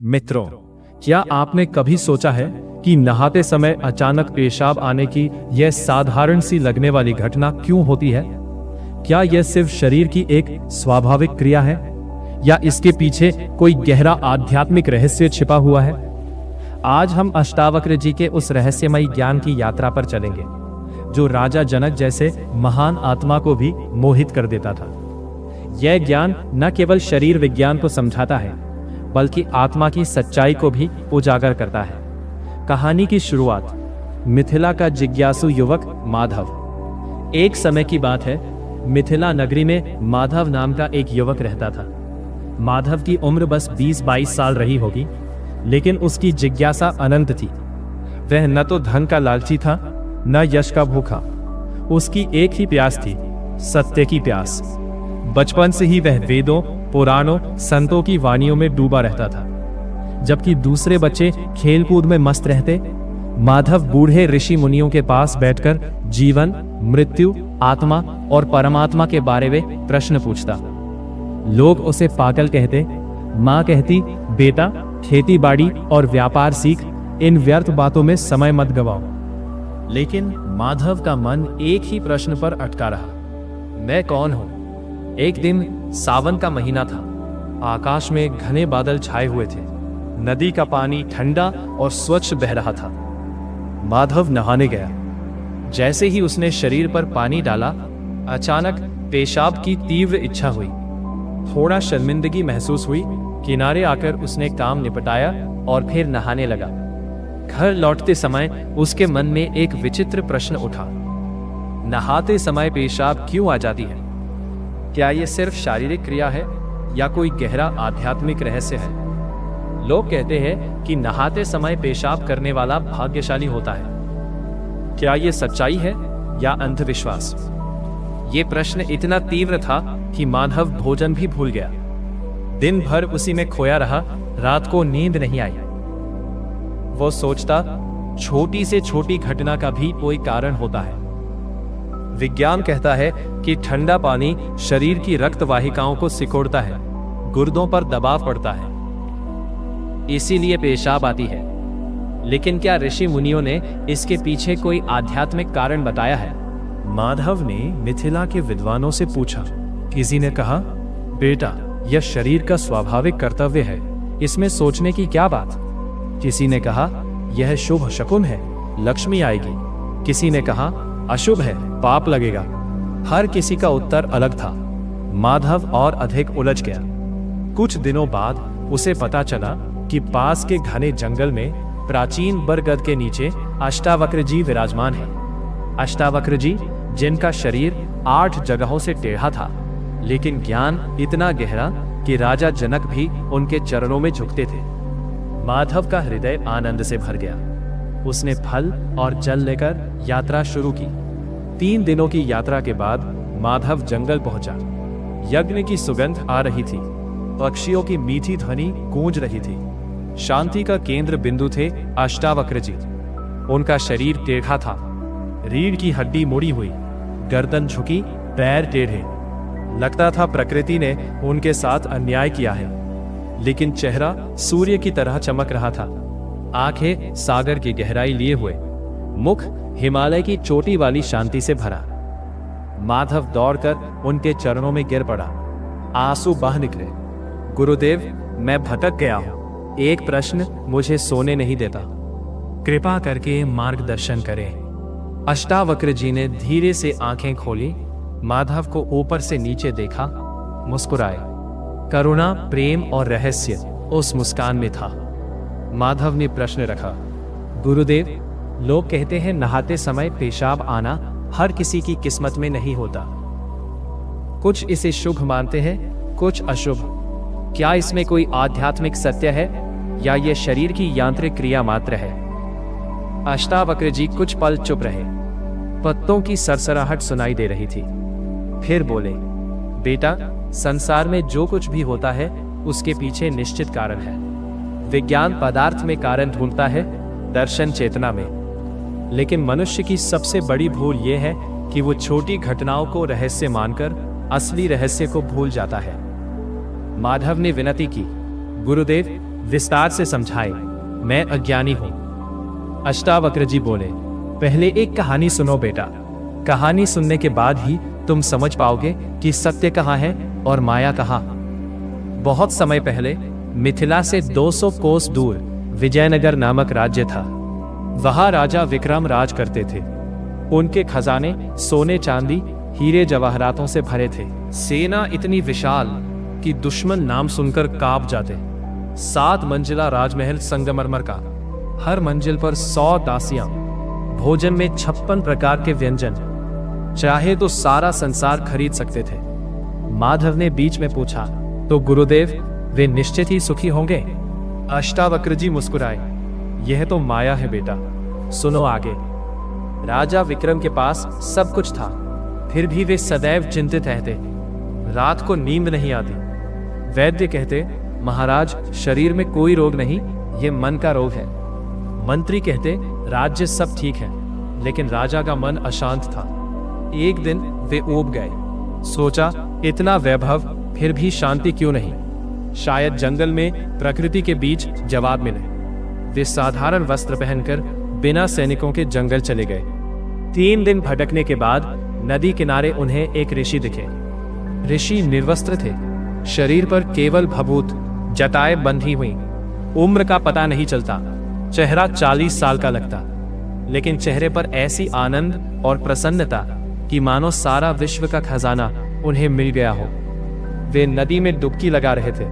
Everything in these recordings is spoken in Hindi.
मित्रों, क्या आपने कभी सोचा है कि नहाते समय अचानक पेशाब आने की यह साधारण सी लगने वाली घटना क्यों होती है? क्या यह सिर्फ शरीर की एक स्वाभाविक क्रिया है या इसके पीछे कोई गहरा आध्यात्मिक रहस्य छिपा हुआ है? आज हम अष्टावक्र जी के उस रहस्यमयी ज्ञान की यात्रा पर चलेंगे, जो राजा जनक जैसे महान आत्मा को भी मोहित कर देता था। यह ज्ञान न केवल शरीर विज्ञान को समझाता है, बल्कि आत्मा की सच्चाई को भी उजागर करता है। कहानी की शुरुआत मिथिला का जिज्ञासु युवक माधव। एक समय की बात है, मिथिला नगरी में माधव नाम का एक युवक रहता था। माधव की उम्र बस 20-22 साल रही होगी, लेकिन उसकी जिज्ञासा अनंत थी। वह न तो धन का लालची था, न यश का भूखा। उसकी एक ही प्यास थी, सत्य की प्यास। बचपन से ही वह वेदों, पुराणों, संतों की वाणियों में डूबा रहता था। जबकि दूसरे बच्चे खेलकूद में मस्त रहते, माधव बूढ़े ऋषि मुनियों के पास बैठकर जीवन, मृत्यु, आत्मा और परमात्मा के बारे में प्रश्न पूछता। लोग उसे पागल कहते, माँ कहती, बेटा खेती बाड़ी और व्यापार सीख, इन व्यर्थ बातों में समय मत गवाओ। लेकिन माधव का मन एक ही प्रश्न पर अटका रहा, मैं कौन हूं? एक दिन सावन का महीना था। आकाश में घने बादल छाए हुए थे। नदी का पानी ठंडा और स्वच्छ बह रहा था। माधव नहाने गया। जैसे ही उसने शरीर पर पानी डाला, अचानक पेशाब की तीव्र इच्छा हुई। थोड़ा शर्मिंदगी महसूस हुई। किनारे आकर उसने काम निपटाया और फिर नहाने लगा। घर लौटते समय उसके मन में एक विचित्र प्रश्न उठा, नहाते समय पेशाब क्यों आ जाती है? क्या यह सिर्फ शारीरिक क्रिया है या कोई गहरा आध्यात्मिक रहस्य है? लोग कहते हैं कि नहाते समय पेशाब करने वाला भाग्यशाली होता है। क्या यह सच्चाई है या अंधविश्वास? ये प्रश्न इतना तीव्र था कि माधव भोजन भी भूल गया। दिन भर उसी में खोया रहा। रात को नींद नहीं आई। वो सोचता, छोटी से छोटी घटना का भी कोई कारण होता है। विज्ञान कहता है कि ठंडा पानी शरीर की रक्त वाहिकाओं को सिकोड़ता है, गुर्दों पर दबाव पड़ता है, इसीलिए पेशाब आती है। लेकिन क्या ऋषि मुनियों ने इसके पीछे कोई आध्यात्मिक कारण बताया है? माधव ने मिथिला के विद्वानों से पूछा। किसी ने कहा, बेटा यह शरीर का स्वाभाविक कर्तव्य है, इसमें सोचने की क्या बात। किसी ने कहा, यह शुभ शकुन है, लक्ष्मी आएगी। किसी ने कहा, अशुभ है, पाप लगेगा। हर किसी का उत्तर अलग था। माधव और अधिक उलझ गया। कुछ दिनों बाद उसे पता चला कि पास के घने जंगल में प्राचीन बरगद के नीचे अष्टावक्र जी विराजमान हैं। अष्टावक्र जी, जिनका शरीर 8 जगहों से टेढ़ा था, लेकिन ज्ञान इतना गहरा कि राजा जनक भी उनके चरणों में झुकते थे। माधव का हृदय आनंद से भर गया। उसने फल और जल लेकर यात्रा शुरू की। 3 दिनों की यात्रा के बाद माधव जंगल पहुंचा। यज्ञ की सुगंध आ रही थी, पक्षियों की मीठी ध्वनि गूंज रही थी। शांति का केंद्र बिंदु थे अष्टावक्र जी। उनका शरीर टेढ़ा था, रीढ़ की हड्डी मुड़ी हुई, गर्दन झुकी, पैर टेढ़े। लगता था प्रकृति ने उनके साथ अन्याय किया है। लेकिन चेहरा सूर्य की तरह चमक रहा था, आंखें सागर की गहराई लिए हुए, मुख हिमालय की चोटी वाली शांति से भरा। माधव दौड़कर उनके चरणों में गिर पड़ा। आंसू बह निकले। गुरुदेव, मैं भटक गया हूं। एक प्रश्न मुझे सोने नहीं देता, कृपा करके मार्गदर्शन करें। अष्टावक्र जी ने धीरे से आंखें खोली, माधव को ऊपर से नीचे देखा, मुस्कुराए। करुणा, प्रेम और रहस्य उस मुस्कान में था। माधव ने प्रश्न रखा, गुरुदेव, लोग कहते हैं नहाते समय पेशाब आना हर किसी की किस्मत में नहीं होता। कुछ इसे शुभ मानते हैं, कुछ अशुभ। क्या इसमें कोई आध्यात्मिक सत्य है या यह शरीर की यांत्रिक क्रिया मात्र है? अष्टावक्र जी कुछ पल चुप रहे। पत्तों की सरसराहट सुनाई दे रही थी। फिर बोले, बेटा, संसार में जो कुछ भी होता है उसके पीछे निश्चित कारण है। विज्ञान पदार्थ में कारण ढूंढता है, दर्शन चेतना में। लेकिन मनुष्य की सबसे बड़ी भूल यह है कि वो छोटी घटनाओं को रहस्य मानकर असली रहस्य को भूल जाता है। माधव ने विनती की, गुरुदेव, विस्तार से समझाए। मैं अज्ञानी हूं। अष्टावक्र जी बोले, पहले एक कहानी सुनो बेटा। कहानी सुनने के बाद ही तुम समझ पाओगे कि सत्य कहाँ है और माया कहाँ। बहुत समय पहले मिथिला से 200 कोस दूर विजयनगर नामक राज्य था। वहां राजा विक्रम राज करते थे। उनके खजाने सोने चांदी हीरे जवाहरातों से भरे थे। सेना इतनी विशाल कि दुश्मन नाम सुनकर कांप जाते। 7 मंजिला राजमहल संगमरमर का, हर मंजिल पर 100 दासियां, भोजन में 56 प्रकार के व्यंजन, चाहे तो सारा संसार खरीद सकते थे। माधव ने बीच में पूछा, तो गुरुदेव वे निश्चित ही सुखी होंगे? अष्टावक्र जी मुस्कुराए, यह तो माया है बेटा, सुनो आगे। राजा विक्रम के पास सब कुछ था, फिर भी वे सदैव चिंतित रहते। रात को नींद नहीं आती। वैद्य कहते, महाराज शरीर में कोई रोग नहीं, ये मन का रोग है। मंत्री कहते, राज्य सब ठीक है, लेकिन राजा का मन अशांत था। एक दिन वे ऊब गए। सोचा, इतना वैभव फिर भी शांति क्यों नहीं? शायद जंगल में प्रकृति के बीच जवाब मिले। वे साधारण वस्त्र पहनकर बिना सैनिकों के जंगल चले गए। 3 दिन भटकने के बाद नदी किनारे उन्हें एक ऋषि दिखे। ऋषि निर्वस्त्र थे, शरीर पर केवल भभूत, जटाएं बंधी हुई। उम्र का पता नहीं चलता। चेहरा 40 साल का लगता, लेकिन चेहरे पर ऐसी आनंद और प्रसन्नता कि मानो सारा विश्व का खजाना उन्हें मिल गया हो। वे नदी में डुबकी लगा रहे थे,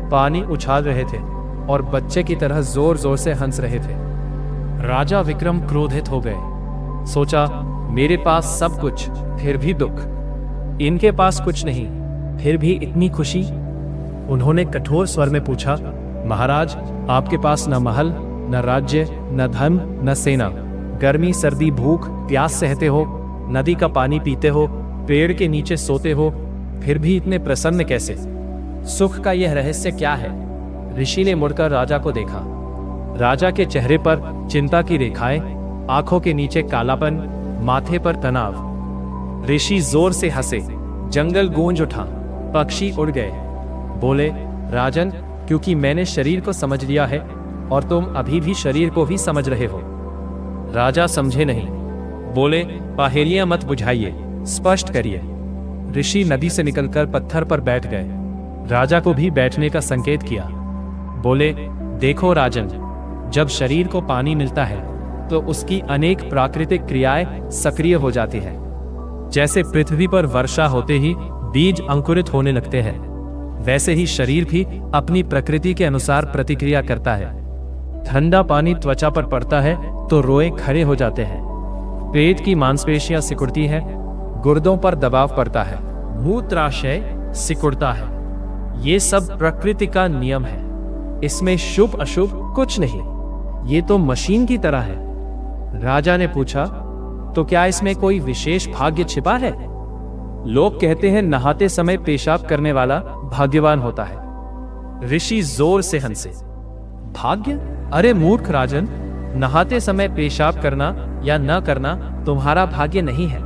पानी उछाल रहे थे और बच्चे की तरह जोर जोर से हंस रहे थे। राजा विक्रम क्रोधित हो गए। सोचा, मेरे पास सब कुछ फिर भी दुख, इनके पास कुछ नहीं फिर भी इतनी खुशी। उन्होंने कठोर स्वर में पूछा, महाराज आपके पास न महल, न राज्य, न धन, न सेना, गर्मी सर्दी भूख प्यास सहते हो, नदी का पानी पीते हो, पेड़ के नीचे सोते हो, फिर भी इतने प्रसन्न कैसे? सुख का यह रहस्य क्या है? ऋषि ने मुड़कर राजा को देखा। राजा के चेहरे पर चिंता की रेखाएं, आंखों के नीचे कालापन, माथे पर तनाव। ऋषि जोर से हंसे, जंगल गूंज उठा, पक्षी उड़ गए। बोले, राजन, क्योंकि मैंने शरीर को समझ लिया है और तुम अभी भी शरीर को ही समझ रहे हो। राजा समझे नहीं। बोले, पहेलियां मत बुझाइए, स्पष्ट करिए। ऋषि नदी से निकलकर पत्थर पर बैठ गए। राजा को भी बैठने का संकेत किया। बोले, देखो राजन, जब शरीर को पानी मिलता है तो उसकी अनेक प्राकृतिक क्रियाएं सक्रिय हो जाती है। जैसे पृथ्वी पर वर्षा होते ही बीज अंकुरित होने लगते हैं, वैसे ही शरीर भी अपनी प्रकृति के अनुसार प्रतिक्रिया करता है। ठंडा पानी त्वचा पर पड़ता है तो रोए खड़े हो जाते हैं, पेट की मांसपेशियां सिकुड़ती हैं, गुर्दों पर दबाव पड़ता है, मूत्राशय सिकुड़ता है। ये सब प्रकृति का नियम है, इसमें शुभ अशुभ कुछ नहीं, ये तो मशीन की तरह है। राजा ने पूछा, तो क्या इसमें कोई विशेष भाग्य छिपा है? लोग कहते हैं नहाते समय पेशाब करने वाला भाग्यवान होता है। ऋषि जोर से हंसे। भाग्य? अरे मूर्ख राजन, नहाते समय पेशाब करना या न करना तुम्हारा भाग्य नहीं है।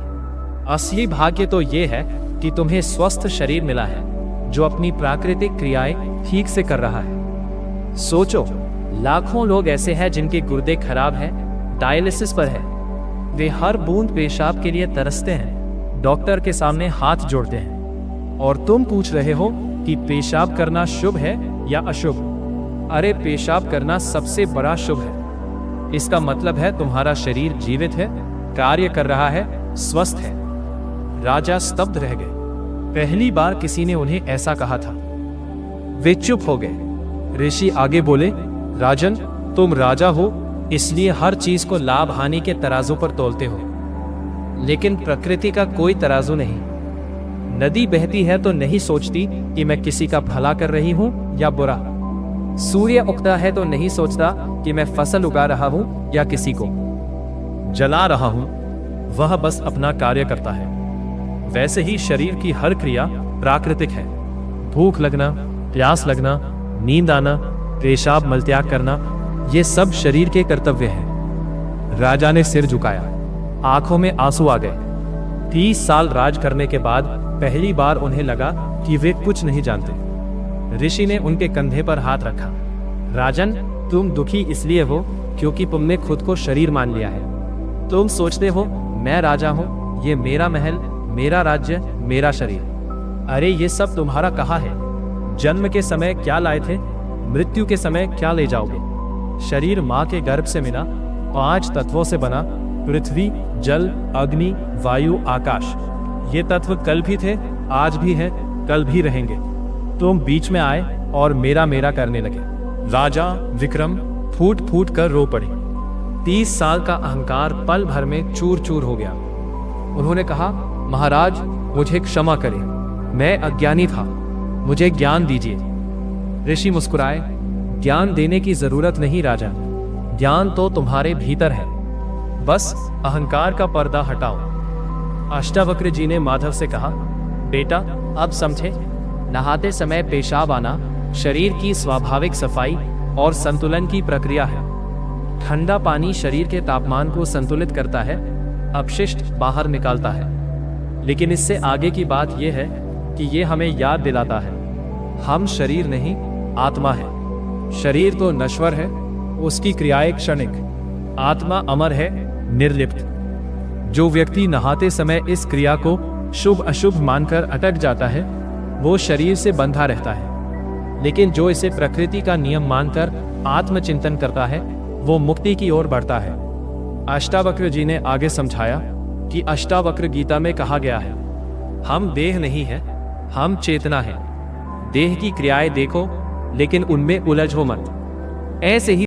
असली भाग्य तो ये है कि तुम्हें स्वस्थ शरीर मिला है जो अपनी प्राकृतिक क्रियाएं ठीक से कर रहा है। सोचो, लाखों लोग ऐसे हैं जिनके गुर्दे खराब हैं, डायलिसिस पर है। वे हर बूंद पेशाब के लिए तरसते हैं, डॉक्टर के सामने हाथ जोड़ते हैं, और तुम पूछ रहे हो कि पेशाब करना शुभ है या अशुभ? अरे पेशाब करना सबसे बड़ा शुभ है। इसका मतलब है तुम्हारा शरीर जीवित है, कार्य कर रहा है, स्वस्थ है। राजा स्तब्ध रह गए। पहली बार किसी ने उन्हें ऐसा कहा था। वे चुप हो गए। ऋषि आगे बोले, राजन, तुम राजा हो इसलिए हर चीज को लाभ हानि के तराजू पर तोलते हो, लेकिन प्रकृति का कोई तराजू नहीं। नदी बहती है तो नहीं सोचती कि मैं किसी का भला कर रही हूं या बुरा। सूर्य उगता है तो नहीं सोचता कि मैं फसल उगा रहा हूं या किसी को जला रहा हूं, वह बस अपना कार्य करता है। वैसे ही शरीर की हर क्रिया प्राकृतिक है। भूख लगना, प्यास लगना, नींद आना, पेशाब मलत्याग करना, ये सब शरीर के कर्तव्य हैं। राजा ने सिर झुकाया, आंखों में आंसू आ गए। 30 साल राज करने के बाद पहली बार उन्हें लगा कि वे कुछ नहीं जानते। ऋषि ने उनके कंधे पर हाथ रखा। राजन, तुम दुखी इसलिए हो क्योंकि तुमने खुद को शरीर मान लिया है। तुम सोचते हो मैं राजा हूँ, ये मेरा महल, मेरा राज्य, मेरा शरीर। अरे ये सब तुम्हारा कहाँ है? जन्म के समय क्या लाए थे, मृत्यु के समय क्या ले जाओगे? शरीर माँ के गर्भ से मिला, 5 तत्वों से बना, पृथ्वी, जल, अग्नि, वायु, आकाश। ये तत्व कल भी थे, आज भी हैं, कल भी रहेंगे। तुम बीच में आए और मेरा मेरा करने लगे। राजा विक्रम फूट फूट कर रो पड़े। 30 साल का अहंकार पल भर में चूर चूर हो गया। उन्होंने कहा, महाराज मुझे क्षमा करें, मैं अज्ञानी था, मुझे ज्ञान दीजिए। ऋषि मुस्कुराए, ज्ञान देने की जरूरत नहीं राजा, ज्ञान तो तुम्हारे भीतर है, बस अहंकार का पर्दा हटाओ। अष्टावक्र जी ने माधव से कहा, बेटा अब समझे, नहाते समय पेशाब आना शरीर की स्वाभाविक सफाई और संतुलन की प्रक्रिया है। ठंडा पानी शरीर के तापमान को संतुलित करता है, अपशिष्ट बाहर निकालता है। लेकिन इससे आगे की बात यह है कि यह हमें याद दिलाता है, हम शरीर नहीं, आत्मा है। शरीर तो नश्वर है, उसकी क्रियाएं क्षणिक, आत्मा अमर है, निर्लिप्त। जो व्यक्ति नहाते समय इस क्रिया को शुभ अशुभ मानकर अटक जाता है, वो शरीर से बंधा रहता है। लेकिन जो इसे प्रकृति का नियम मानकर आत्मचिंतन करता है, वो मुक्ति की ओर बढ़ता है। अष्टावक्र जी ने आगे समझाया कि अष्टावक्र गीता में कहा गया है, हम देह नहीं है, हम चेतना है। देह की क्रियाएं देखो, लेकिन उनमें उलझो मत। ऐसे ही